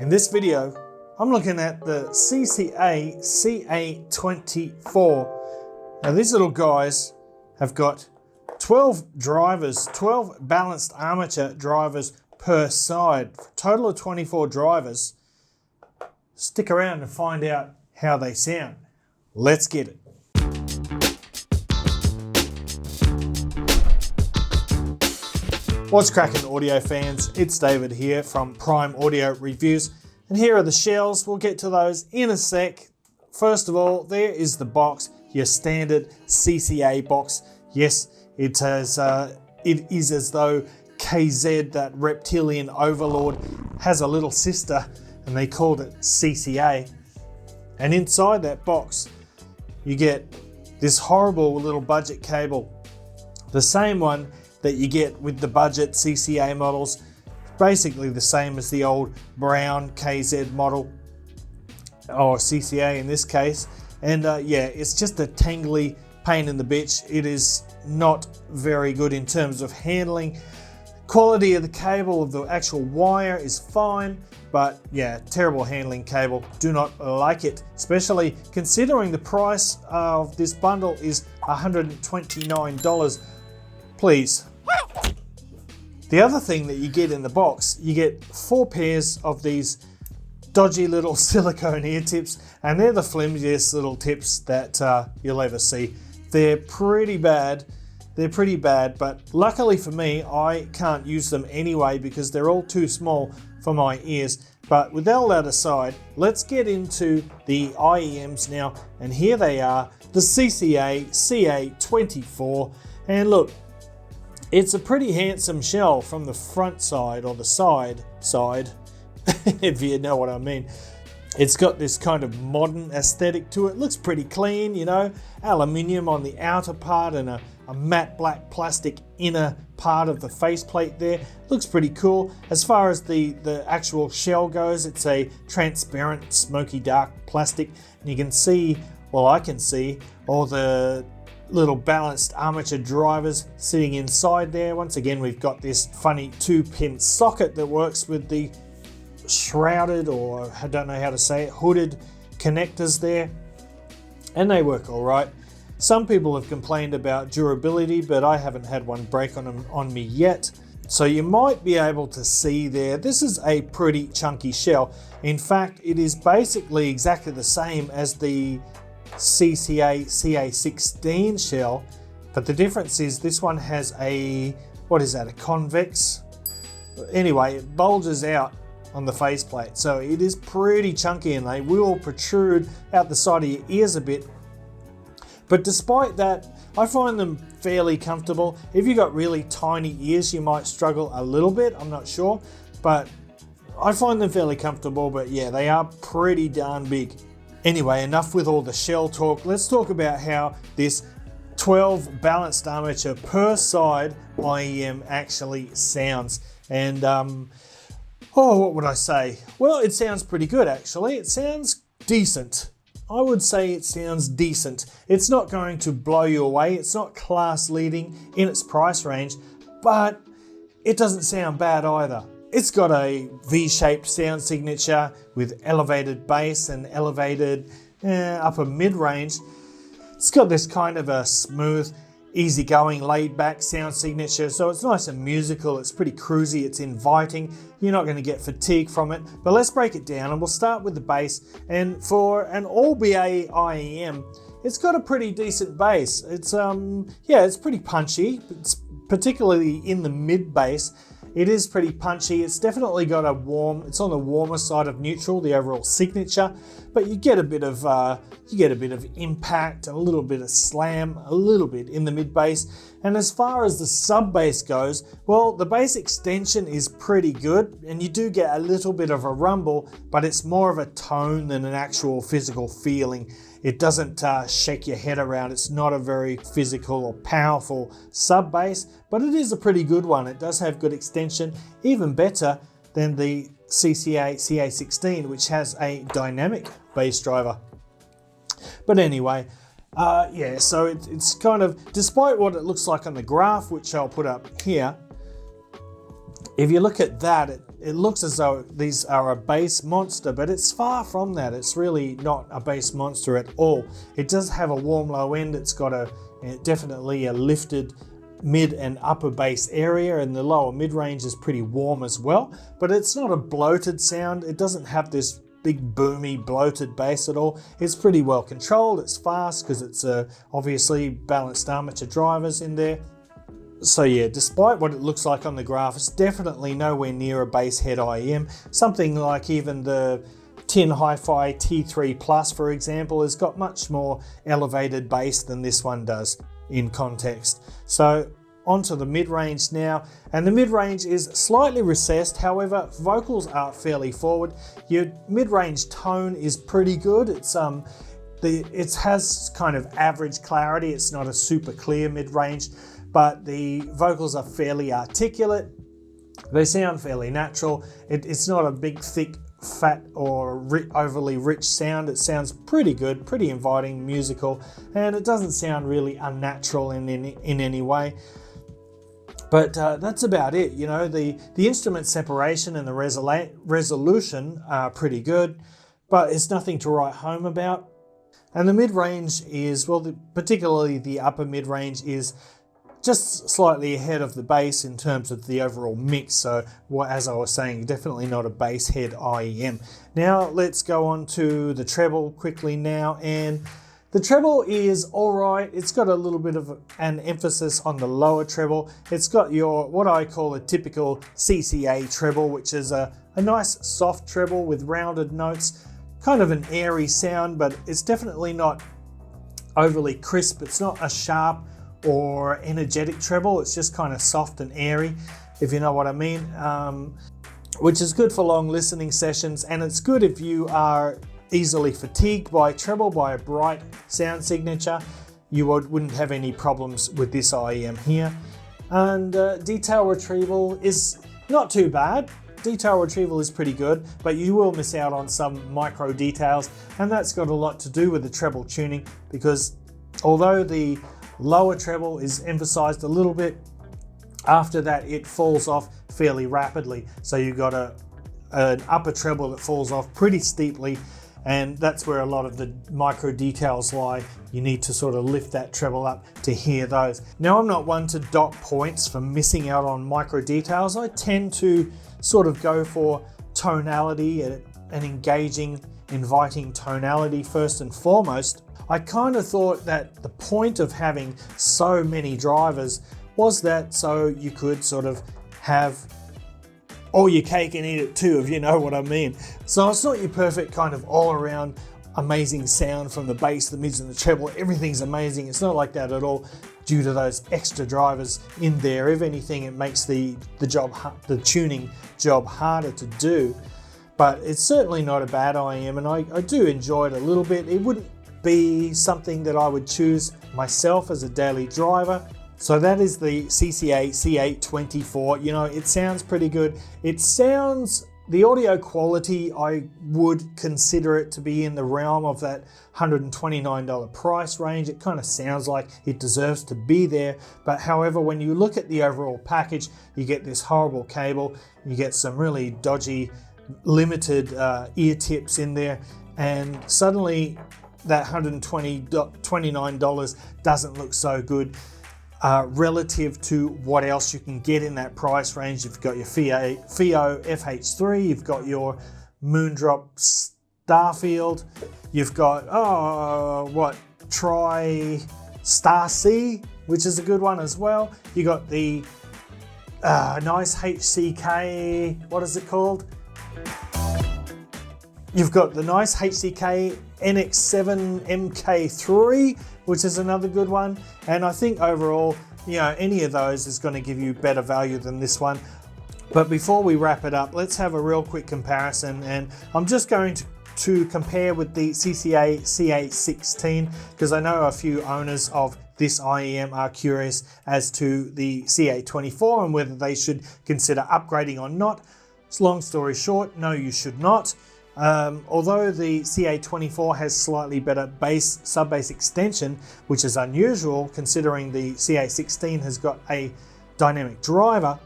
In this video, I'm looking at the CCA CA24. Now these little guys have got 12 drivers, 12 balanced armature drivers per side, total of 24 drivers. Stick around and find out how they sound. Let's get it. What's cracking, audio fans? It's David here from Prime Audio Reviews, and here are the shells. We'll get to those in a sec. First of all, there is the box, your standard CCA box. Yes, it is as though KZ, that reptilian overlord, has a little sister, and they called it CCA. And inside that box, you get this horrible little budget cable, the same one that you get with the budget CCA models, basically the same as the old brown KZ model, or CCA in this case. And yeah, it's just a tangly pain in the bitch. It is not very good in terms of handling. Quality of the cable, of the actual wire, is fine, but yeah, terrible handling cable. Do not like it, especially considering the price of this bundle is $129. Please. The other thing that you get in the box, you get 4 pairs of these dodgy little silicone ear tips, and they're the flimsiest little tips that you'll ever see. They're pretty bad. But luckily for me, I can't use them anyway because they're all too small for my ears. But with all that aside, let's get into the IEMs now, and here they are, the CCA CA24. And look, it's a pretty handsome shell from the front side, or the side, if you know what I mean. It's got this kind of modern aesthetic to it. Looks pretty clean, you know, aluminium on the outer part and a matte black plastic inner part of the faceplate there. Looks pretty cool. As far as the actual shell goes, it's a transparent smoky dark plastic, and you can see, well, I can see all the little balanced armature drivers sitting inside there. Once again, we've got this funny 2-pin socket that works with the shrouded, or I don't know how to say it, hooded connectors there, and they work all right. Some people have complained about durability, but I haven't had one break on me yet. So you might be able to see there, this is a pretty chunky shell. In fact, it is basically exactly the same as the CCA CA16 shell, but the difference is this one has a, what is that, a convex? Anyway, it bulges out on the faceplate, so it is pretty chunky, and they will protrude out the side of your ears a bit. But despite that, I find them fairly comfortable. If you've got really tiny ears, you might struggle a little bit, I'm not sure, but I find them fairly comfortable. But yeah, they are pretty darn big. Anyway, enough with all the shell talk. Let's talk about how this 12 balanced armature per side IEM actually sounds. And what would I say? Well, it sounds pretty good actually. It sounds decent. I would say it sounds decent. It's not going to blow you away. It's not class leading in its price range, but it doesn't sound bad either. It's got a V-shaped sound signature with elevated bass and elevated upper mid-range. It's got this kind of a smooth, easygoing, laid-back sound signature, so it's nice and musical. It's pretty cruisy, it's inviting. You're not going to get fatigue from it. But let's break it down, and we'll start with the bass. And for an all-BA IEM, it's got a pretty decent bass. It's it's pretty punchy. It's particularly in the mid-bass. It is pretty punchy. It's definitely got it's on the warmer side of neutral, the overall signature, but you get a bit of impact, a little bit of slam, a little bit in the mid bass. And as far as the sub bass goes, well, the bass extension is pretty good, and you do get a little bit of a rumble, but it's more of a tone than an actual physical feeling. It doesn't shake your head around. It's not a very physical or powerful sub bass, but it is a pretty good one. It does have good extension, even better than the CCA CA16, which has a dynamic bass driver. But anyway, so it's kind of, despite what it looks like on the graph, which I'll put up here, if you look at that, it looks as though these are a bass monster, but it's far from that. It's really not a bass monster at all. It does have a warm low end. It's got definitely a lifted mid and upper bass area, and the lower mid-range is pretty warm as well, but it's not a bloated sound. It doesn't have this big boomy bloated bass at all. It's pretty well controlled. It's fast because it's obviously balanced armature drivers in there. So yeah, despite what it looks like on the graph, it's definitely nowhere near a bass head IEM. Something like even the Tin Hi-Fi T3 Plus, for example, has got much more elevated bass than this one does in context. So onto the mid-range now, and the mid-range is slightly recessed. However, vocals are fairly forward. Your mid-range tone is pretty good. It has kind of average clarity. It's not a super clear mid-range, but the vocals are fairly articulate. They sound fairly natural. It's not a big, thick, fat or overly rich sound. It sounds pretty good, pretty inviting, musical, and it doesn't sound really unnatural in any way. But that's about it. You know, the instrument separation and the resolution are pretty good, but it's nothing to write home about. And the mid-range is, well, particularly the upper mid-range is just slightly ahead of the bass in terms of the overall mix. So as I was saying, definitely not a bass head IEM. Now let's go on to the treble quickly now. And the treble is all right. It's got a little bit of an emphasis on the lower treble. It's got your, what I call a typical CCA treble, which is a nice soft treble with rounded notes, kind of an airy sound, but it's definitely not overly crisp. It's not a sharp or energetic treble. It's just kind of soft and airy, if you know what I mean, which is good for long listening sessions, and it's good if you are easily fatigued by treble, by a bright sound signature. You wouldn't have any problems with this IEM here. And detail retrieval is not too bad. Detail retrieval is pretty good, but you will miss out on some micro details, and that's got a lot to do with the treble tuning, because although the lower treble is emphasized a little bit, after that it falls off fairly rapidly. So you've got an upper treble that falls off pretty steeply, and that's where a lot of the micro details lie. You need to sort of lift that treble up to hear those. Now, I'm not one to dock points for missing out on micro details. I tend to sort of go for tonality, an engaging, inviting tonality first and foremost. I kind of thought that the point of having so many drivers was that so you could sort of have all your cake and eat it too, if you know what I mean. So it's not your perfect kind of all around amazing sound from the bass, the mids and the treble. Everything's amazing. It's not like that at all due to those extra drivers in there. If anything, it makes the tuning job harder to do. But it's certainly not a bad IEM, and I do enjoy it a little bit. It wouldn't be something that I would choose myself as a daily driver. So that is the CCA CA24. You know, it sounds pretty good. The audio quality, I would consider it to be in the realm of that $129 price range. It kind of sounds like it deserves to be there. But however, when you look at the overall package, you get this horrible cable, you get some really dodgy, limited ear tips in there, and suddenly that $129 doesn't look so good relative to what else you can get in that price range. You've got your FIO FH3, you've got your Moondrop Starfield, you've got, Try Star C, which is a good one as well. You got the nice HCK, what is it called? You've got the nice HCK NX7 MK3, which is another good one. And I think overall, you know, any of those is going to give you better value than this one. But before we wrap it up, let's have a real quick comparison. And I'm just going to compare with the CCA CA16, because I know a few owners of this IEM are curious as to the CA24 and whether they should consider upgrading or not. So long story short, no, you should not. Although the CA24 has slightly better sub-bass extension, which is unusual considering the CA16 has got a dynamic driver,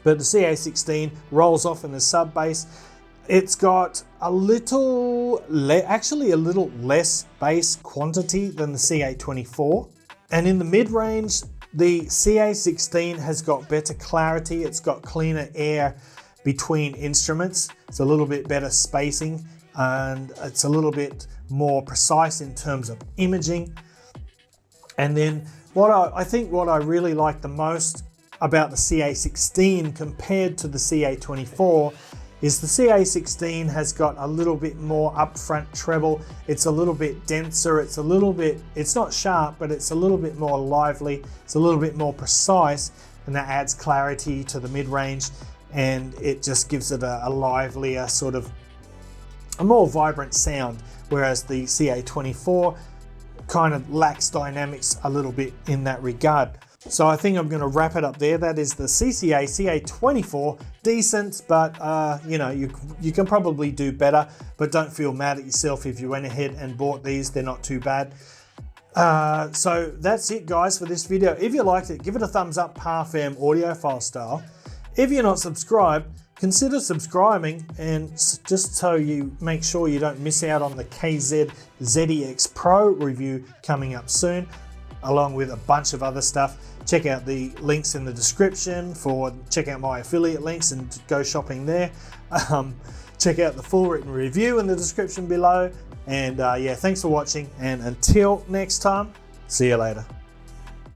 But the CA16 rolls off in the sub bass. It's got a little less bass quantity than the CA24. And in the mid-range, the CA16 has got better clarity. It's got cleaner air between instruments. It's a little bit better spacing, and it's a little bit more precise in terms of imaging. And then what I really like the most about the CA16 compared to the CA24 is the CA16 has got a little bit more upfront treble. It's a little bit denser. It's not sharp, but it's a little bit more lively. It's a little bit more precise, and that adds clarity to the mid-range, and it just gives it a livelier, sort of a more vibrant sound, whereas the CA24 kind of lacks dynamics a little bit in that regard. So I think I'm going to wrap it up there. That is the CCA CA24. Decent, but you can probably do better, but don't feel mad at yourself if you went ahead and bought these. They're not too bad. So that's it, guys, for this video. If you liked it, give it a thumbs up, Parfam audiophile style. If you're not subscribed, consider subscribing, and just so you make sure you don't miss out on the KZ ZEX Pro review coming up soon, along with a bunch of other stuff. Check out the links in the description check out my affiliate links and go shopping there. Check out the full written review in the description below. And yeah, thanks for watching, and until next time, see you later.